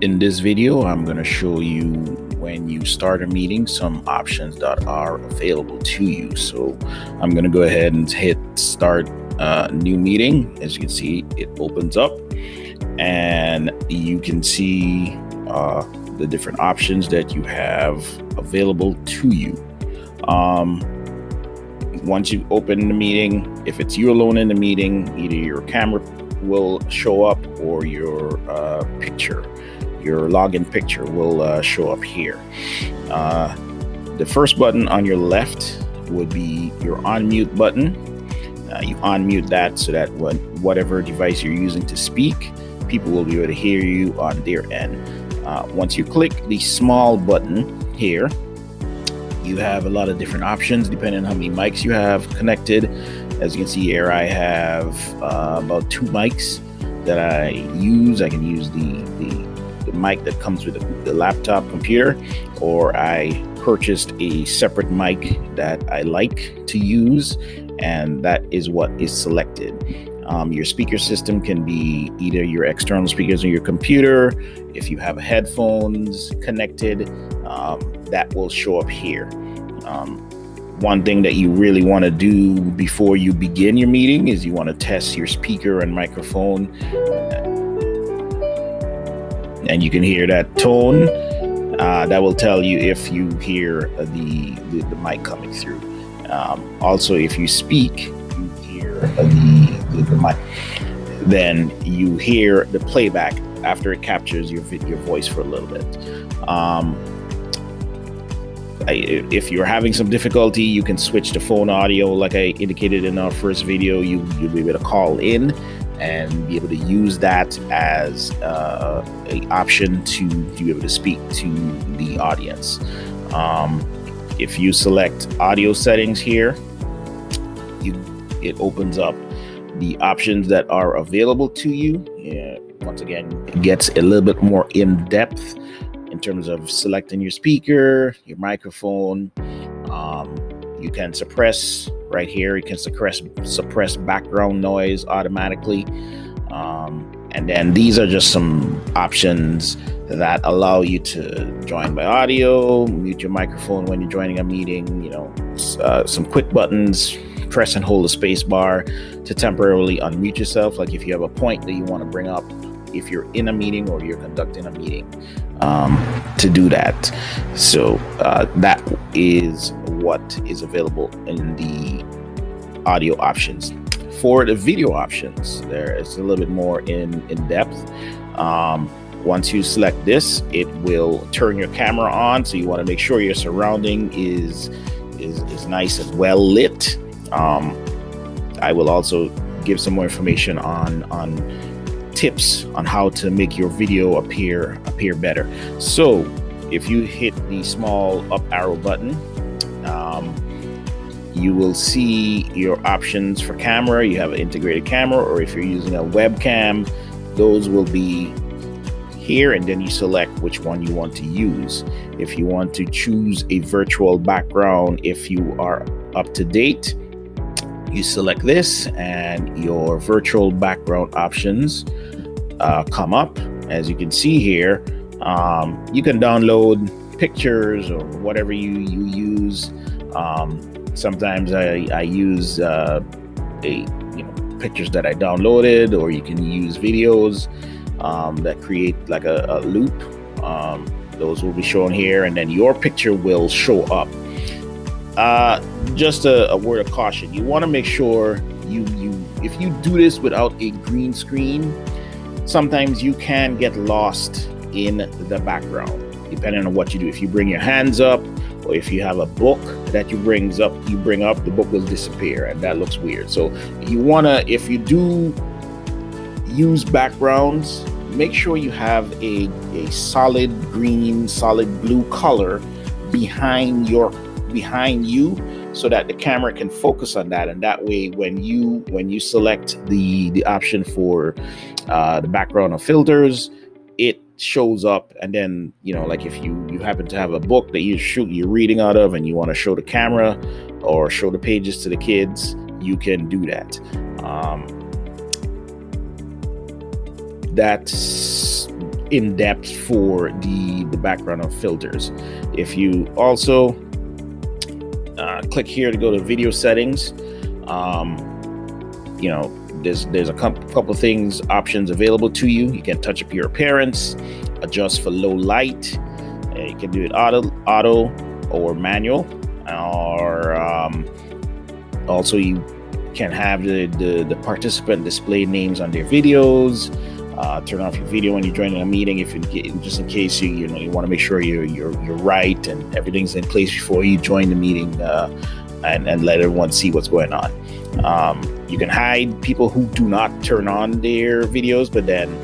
In this video, I'm going to show you when you start a meeting, some options that are available to you. So I'm going to go ahead and hit start new meeting. As you can see, it opens up and you can see the different options that you have available to you. Once you open the meeting, if it's you alone in the meeting, either your camera will show up or your login picture will show up here. The first button on your left would be your unmute button. You unmute that so that whatever device you're using to speak, people will be able to hear you on their end. Once you click the small button here, you have a lot of different options depending on how many mics you have connected. As you can see here, I have about 2 mics that I use. I can use the mic that comes with the laptop computer, or I purchased a separate mic that I like to use, and that is what is selected. Your speaker system can be either your external speakers on your computer. If you have headphones connected, that will show up here. One thing that you really want to do before you begin your meeting is you want to test your speaker and microphone. And you can hear that tone. That will tell you if you hear the mic coming through. Also, if you speak, you hear the mic. Then you hear the playback after it captures your voice for a little bit. If you're having some difficulty, you can switch to phone audio. Like I indicated in our first video, you'll be able to call in and be able to use that as an option to be able to speak to the audience. If you select audio settings here, it opens up the options that are available to you. Once again, it gets a little bit more in depth in terms of selecting your speaker, your microphone. You can suppress right here. You can suppress background noise automatically. And then these are just some options that allow you to join by audio, mute your microphone when you're joining a meeting, some quick buttons. Press and hold the space bar to temporarily unmute yourself. Like if you have a point that you want to bring up, if you're in a meeting or you're conducting a meeting, to do that. So that is what is available in the audio options. For the video options, there is a little bit more in depth. Once you select this, it will turn your camera on. So you want to make sure your surrounding is nice and well lit. I will also give some more information on tips on how to make your video appear better. So if you hit the small up arrow button, you will see your options for camera. You have an integrated camera, or if you're using a webcam, those will be here, and then you select which one you want to use. If you want to choose a virtual background, if you are up to date, you select this and your virtual background options come up. As you can see here, you can download pictures or whatever you use. Sometimes I use pictures that I downloaded, or you can use videos that create like a loop. Those will be shown here, and then your picture will show up. Just a word of caution: you want to make sure if you do this without a green screen, sometimes you can get lost in the background depending on what you do. If you bring your hands up, or if you have a book that you bring up, the book will disappear, and that looks weird. So if you do use backgrounds, make sure you have a solid green, solid blue color behind you, so that the camera can focus on that. And that way, when you select the option for the background or filters, it shows up. And then like if you happen to have a book that you're reading out of and you want to show the camera or show the pages to the kids, you can do that. That's in depth for the background of filters. If you also click here to go to video settings, there's a couple things, options available to you. You can touch up your appearance, adjust for low light. You can do it auto or manual, or also you can have the participant display names on their videos. Turn off your video when you're joining a meeting, just in case you want to make sure you're right and everything's in place before you join the meeting, and let everyone see what's going on. You can hide people who do not turn on their videos, but then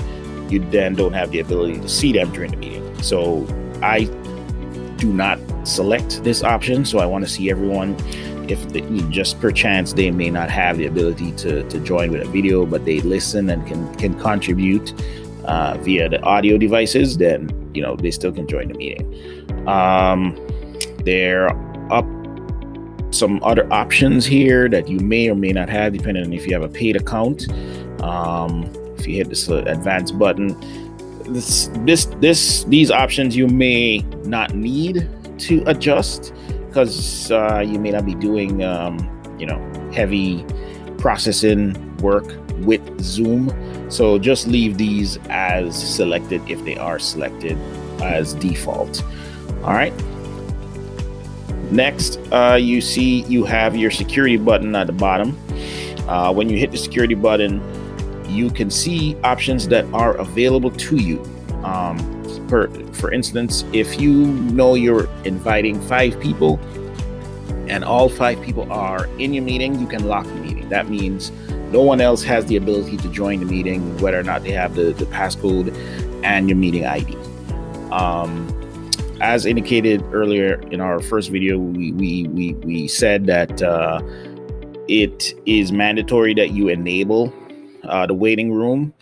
you don't have the ability to see them during the meeting. So I do not select this option, so I want to see everyone. If just per chance they may not have the ability to join with a video, but they listen and can contribute via the audio devices, then they still can join the meeting. There are some other options here that you may or may not have, depending on if you have a paid account. If you hit this advanced button, these options you may not need to adjust, because you may not be doing heavy processing work with Zoom. So just leave these as selected if they are selected as default. All right. Next, you see you have your security button at the bottom. When you hit the security button, you can see options that are available to you. For instance, if you know you're inviting 5 people and all 5 people are in your meeting, you can lock the meeting. That means no one else has the ability to join the meeting, whether or not they have the passcode and your meeting ID. As indicated earlier in our first video, we said that it is mandatory that you enable the waiting room,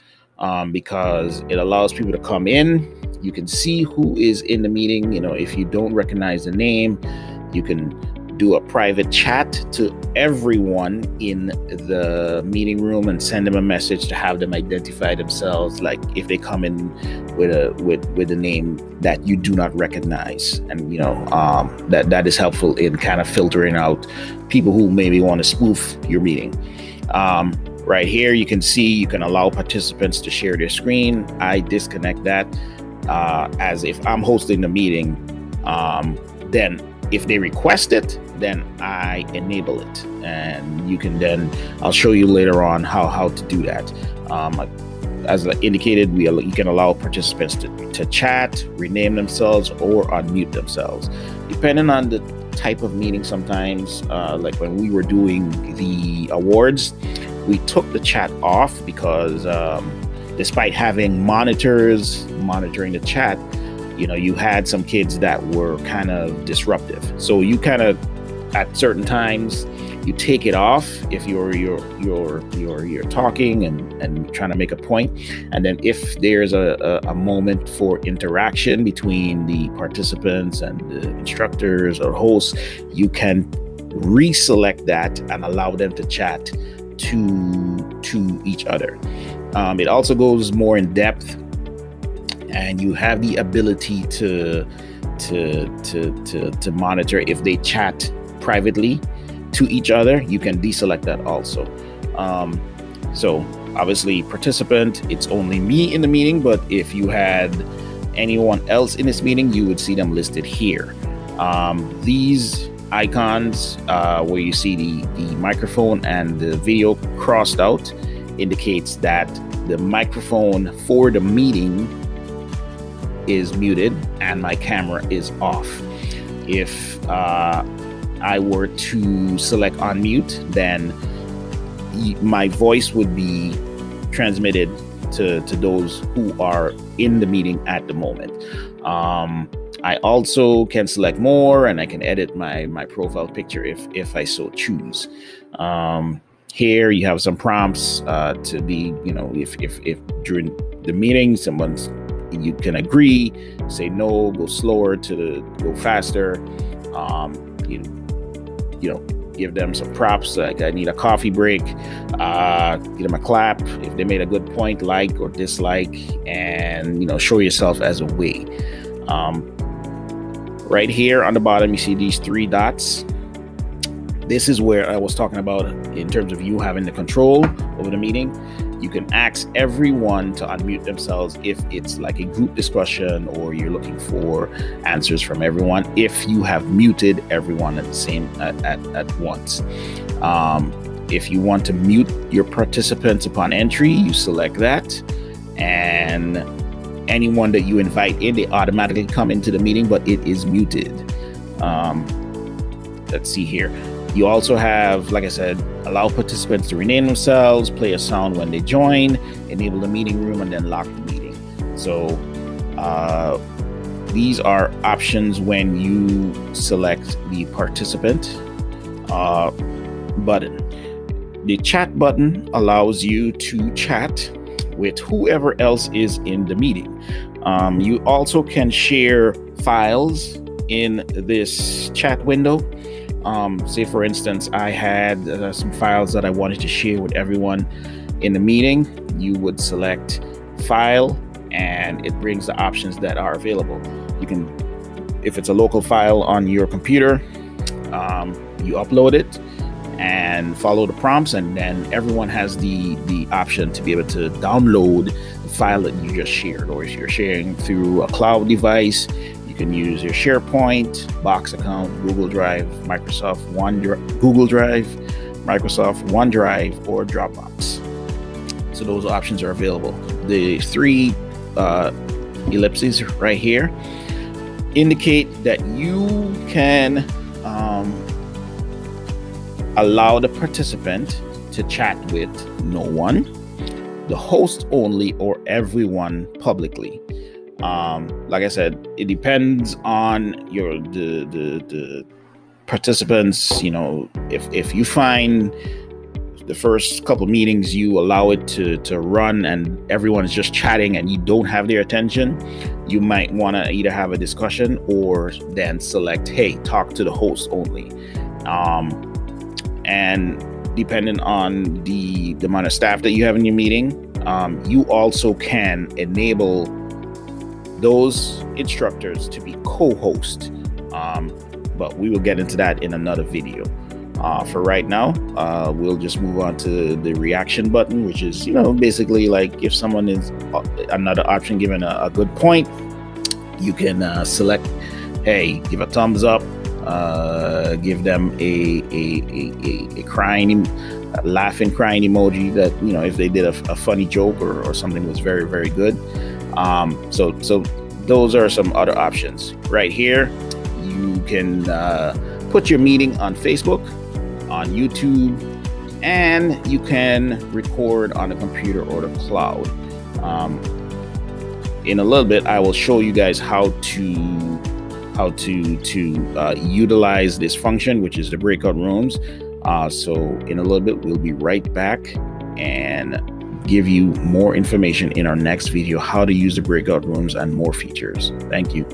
because it allows people to come in. You can see who is in the meeting. If you don't recognize the name, you can do a private chat to everyone in the meeting room and send them a message to have them identify themselves, like if they come in with a name that you do not recognize. And that is helpful in kind of filtering out people who maybe want to spoof your meeting. Right here, you can see you can allow participants to share their screen. I disconnect that as if I'm hosting the meeting. Then if they request it, then I enable it. And you can I'll show you later on how to do that. As indicated, you can allow participants to chat, rename themselves, or unmute themselves. Depending on the type of meeting, sometimes, like when we were doing the awards, we took the chat off because despite having monitors monitoring the chat, you had some kids that were kind of disruptive. So you kind of, at certain times, you take it off if you're talking and trying to make a point. And then if there's a moment for interaction between the participants and the instructors or hosts, you can reselect that and allow them to chat to each other. It also goes more in depth, and you have the ability to monitor if they chat privately to each other. You can deselect that also. So obviously, participant, it's only me in the meeting, but if you had anyone else in this meeting, you would see them listed here. These icons where you see the microphone and the video crossed out indicates that the microphone for the meeting is muted and my camera is off. If I were to select unmute, then my voice would be transmitted to those who are in the meeting at the moment. I also can select more, and I can edit my profile picture if I so choose. Here you have some prompts to be, if during the meeting you can agree, say no, go slower, go faster. give them some props, like I need a coffee break, give them a clap if they made a good point, like or dislike, and show yourself as a way. Right here on the bottom, you see these 3 dots. This is where I was talking about in terms of you having the control over the meeting. You can ask everyone to unmute themselves if it's like a group discussion or you're looking for answers from everyone, if you have muted everyone at once. If you want to mute your participants upon entry, you select that, and anyone that you invite in, they automatically come into the meeting, but it is muted. Let's see here. You also have, like I said, allow participants to rename themselves, play a sound when they join, enable the meeting room, and then lock the meeting. So these are options when you select the participant button. The chat button allows you to chat with whoever else is in the meeting. You also can share files in this chat window. Say for instance, I had some files that I wanted to share with everyone in the meeting. You would select file and it brings the options that are available. You can, if it's a local file on your computer, you upload it and follow the prompts, and then everyone has the option to be able to download the file that you just shared. Or if you're sharing through a cloud device, you can use your SharePoint, Box account, Google Drive, Microsoft OneDrive, or Dropbox. So those options are available. The 3 ellipses right here indicate that you can allow the participant to chat with no one, the host only, or everyone publicly. Like I said, it depends on the participants. If you find the first couple meetings you allow it to run and everyone is just chatting and you don't have their attention, you might want to either have a discussion or then select, hey, talk to the host only. And depending on the amount of staff that you have in your meeting, you also can enable those instructors to be co-host. But we will get into that in another video. For right now, we'll just move on to the reaction button, which is, basically like if someone is another option given a good point, you can select, hey, give a thumbs up, give them a laughing, crying emoji that, if they did a funny joke or something was very, very good. So those are some other options. Right here, you can put your meeting on Facebook, on YouTube, and you can record on the computer or the cloud. In a little bit, I will show you guys how to utilize this function, which is the breakout rooms. So in a little bit, we'll be right back and give you more information in our next video, how to use the breakout rooms and more features. Thank you.